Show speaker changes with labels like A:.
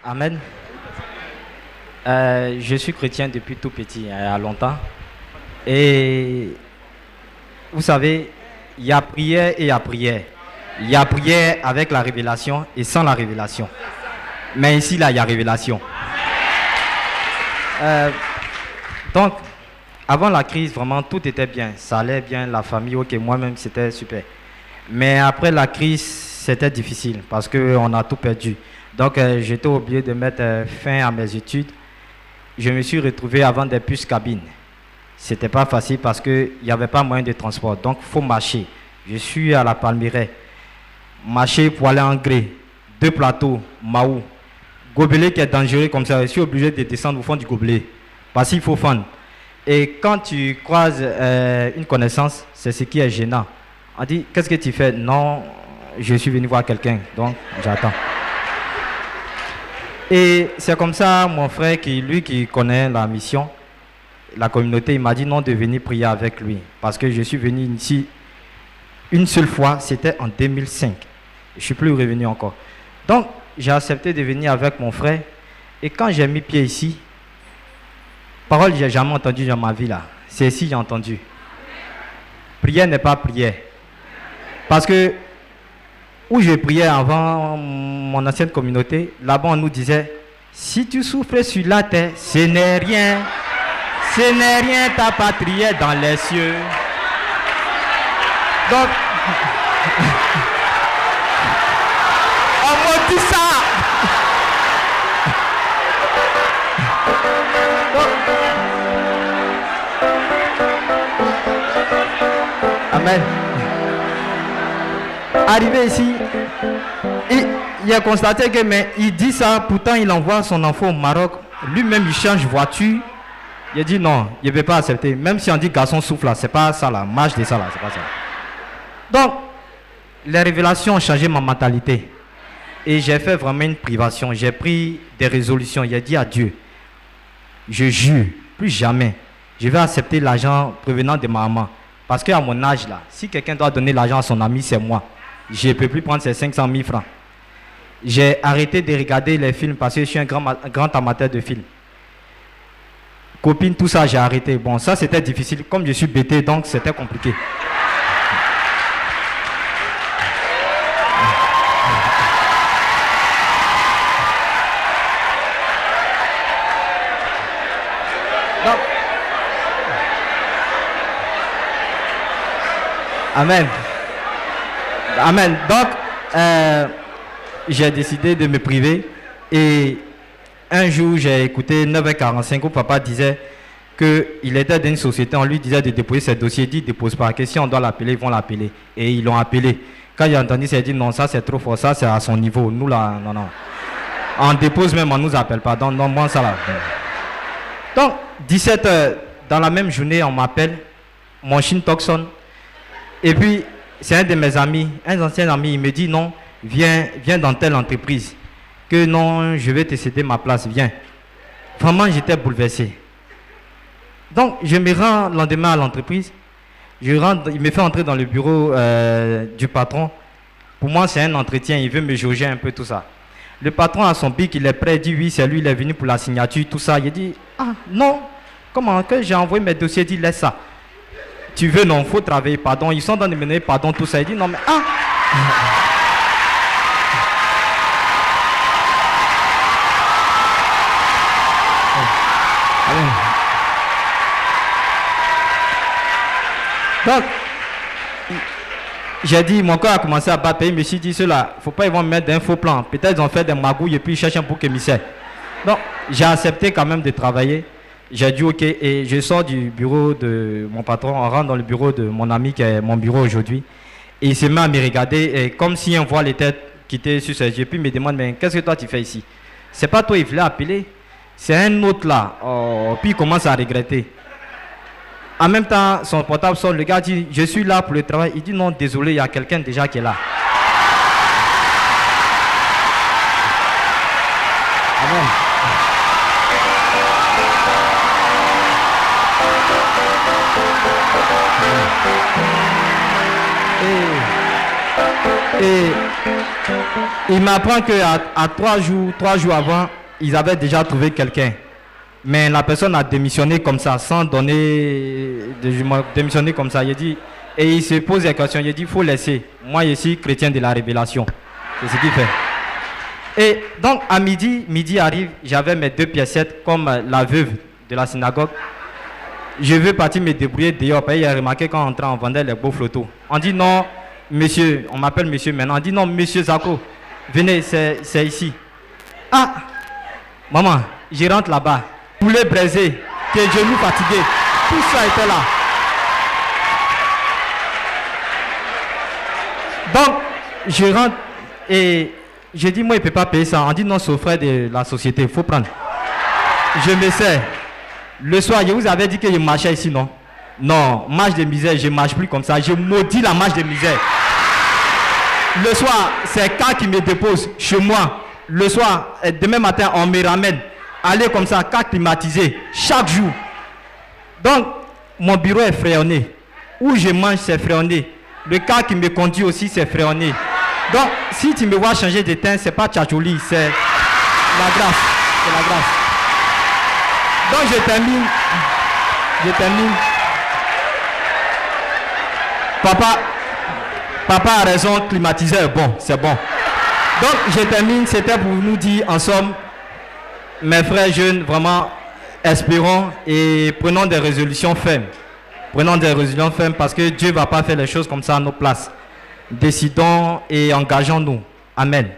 A: Amen. Je suis chrétien depuis tout petit, il y a longtemps. Et vous savez, il y a prière et il y a prière. Il y a prière avec la révélation et sans la révélation. Mais ici, là, il y a révélation. Donc, avant la crise, vraiment, tout était bien. Ça allait bien, la famille, ok, moi-même, c'était super. Mais après la crise, c'était difficile parce qu'on a tout perdu. Donc, j'étais obligé de mettre fin à mes études. Je me suis retrouvé avant des puces cabines. C'était pas facile parce qu'il n'y avait pas moyen de transport. Donc, il faut marcher. Je suis à la Palmeraie. Marcher pour aller en gré. 2 plateaux, Maou. Gobelet qui est dangereux comme ça. Je suis obligé de descendre au fond du gobelet. Parce qu'il faut fendre. Et quand tu croises une connaissance, c'est ce qui est gênant. On dit, qu'est-ce que tu fais? Non, je suis venu voir quelqu'un. Donc, j'attends. Et c'est comme ça, mon frère, lui qui connaît la mission, la communauté, il m'a dit non de venir prier avec lui. Parce que je suis venu ici une seule fois, c'était en 2005. Je ne suis plus revenu encore. Donc, j'ai accepté de venir avec mon frère. Et quand j'ai mis pied ici, parole que j'ai jamais entendu dans ma vie là. C'est ici que j'ai entendu. Prière n'est pas prière. Parce que où je priais avant mon ancienne communauté, là-bas on nous disait, si tu souffres sur la terre, ce n'est rien. Ce n'est rien ta patrie est dans les cieux. Donc, on me dit ça. Amen. Arrivé ici, il a constaté que, mais il dit ça, pourtant il envoie son enfant au Maroc, lui-même il change voiture. Il a dit non, il ne veut pas accepter. Même si on dit garçon souffle là, c'est pas ça là, marche de ça là, c'est pas ça. Donc, les révélations ont changé ma mentalité. Et j'ai fait vraiment une privation. J'ai pris des résolutions. Il a dit à Dieu, je jure, plus jamais, je vais accepter l'argent provenant de ma maman. Parce qu'à mon âge là, si quelqu'un doit donner l'argent à son ami, c'est moi. Je ne peux plus prendre ces 500 000 francs. J'ai arrêté de regarder les films parce que je suis un grand amateur de films. Copine, tout ça, j'ai arrêté. Bon, ça c'était difficile. Comme je suis bêté, donc c'était compliqué. Donc, amen. Amen. Donc, j'ai décidé de me priver. Et un jour, j'ai écouté 9h45 où papa disait qu'il était dans une société. On lui disait de déposer ses dossiers. Il dit, dépose pas. Que si on doit l'appeler, ils vont l'appeler. Et ils l'ont appelé. Quand il a entendu ça, il a dit, non, ça c'est trop fort. Ça c'est à son niveau. Nous là, non, non. On dépose même, on ne nous appelle pas. Donc, non, moi, ça là. Donc, 17h, dans la même journée, on m'appelle. Mon chine Toxon. Et puis, c'est un de mes amis, un ancien ami, il me dit non, viens dans telle entreprise. Que non, je vais te céder ma place, viens. Vraiment, j'étais bouleversé. Donc, je me rends le lendemain à l'entreprise. Il me fait entrer dans le bureau du patron. Pour moi, c'est un entretien, il veut me jauger un peu tout ça. Le patron a son bic, il est prêt, il dit oui, c'est lui, il est venu pour la signature, tout ça. Il dit, ah non, comment que j'ai envoyé mes dossiers, il dit laisse ça. Tu veux, non, il faut travailler, pardon. Ils sont en train de me donner pardon, tout ça. Il dit, non, mais ah! Donc, j'ai dit, mon corps a commencé à battre. Il me suis dit, ceux-là, il ne faut pas ils vont me mettre d'un faux plan. Peut-être ils ont fait des magouilles et puis ils cherchent un bouc émissaire. Donc, j'ai accepté quand même de travailler. J'ai dit ok et je sors du bureau de mon patron, on rentre dans le bureau de mon ami qui est mon bureau aujourd'hui. Et il se met à me regarder et comme si on voit les têtes qui étaient sur ses yeux. Puis il me demande, mais qu'est-ce que toi tu fais ici? C'est pas toi, il voulait appeler. C'est un autre là. Oh, puis il commence à regretter. En même temps, son portable sort, le gars dit, je suis là pour le travail. Il dit non, désolé, il y a quelqu'un déjà qui est là. Amen. Et Il m'apprend qu'à 3 jours avant, ils avaient déjà trouvé quelqu'un. Mais la personne a démissionné comme ça, sans donner de jugement, démissionné comme ça. Et il se pose la question, il dit, il faut laisser. Moi, je suis chrétien de la révélation. C'est ce qu'il fait. Et donc, à midi arrive, j'avais mes 2 piécettes comme la veuve de la synagogue. Je veux partir me débrouiller dehors. Il a remarqué quand on entrait, on vendait les beaux photos. On dit non, monsieur, on m'appelle monsieur maintenant. On dit non, monsieur Zako, venez, c'est ici. Ah, maman, je rentre là-bas. Poulet braisé, tes genoux fatigués, tout ça était là. Donc, je rentre et je dis, moi, il ne peut pas payer ça. On dit non, c'est au frais de la société, il faut prendre. Je me sers. Le soir, je vous avais dit que je marchais ici, non? Non, marche de misère, je ne marche plus comme ça. Je maudis la marche de misère. Le soir, c'est K qui me dépose chez moi. Le soir, demain matin, on me ramène. Aller comme ça, K climatisé, chaque jour. Donc, mon bureau est fréonné. Où je mange, c'est fréonné. Le cas qui me conduit aussi, c'est fréonné. Donc, si tu me vois changer de teint, ce n'est pas tchatchouli, c'est la grâce. C'est la grâce. Donc, je termine. Papa a raison, climatiseur, bon, c'est bon. Donc, je termine. C'était pour nous dire, en somme, mes frères jeunes, vraiment, espérons et prenons des résolutions fermes. Prenons des résolutions fermes parce que Dieu ne va pas faire les choses comme ça à nos places. Décidons et engageons-nous. Amen.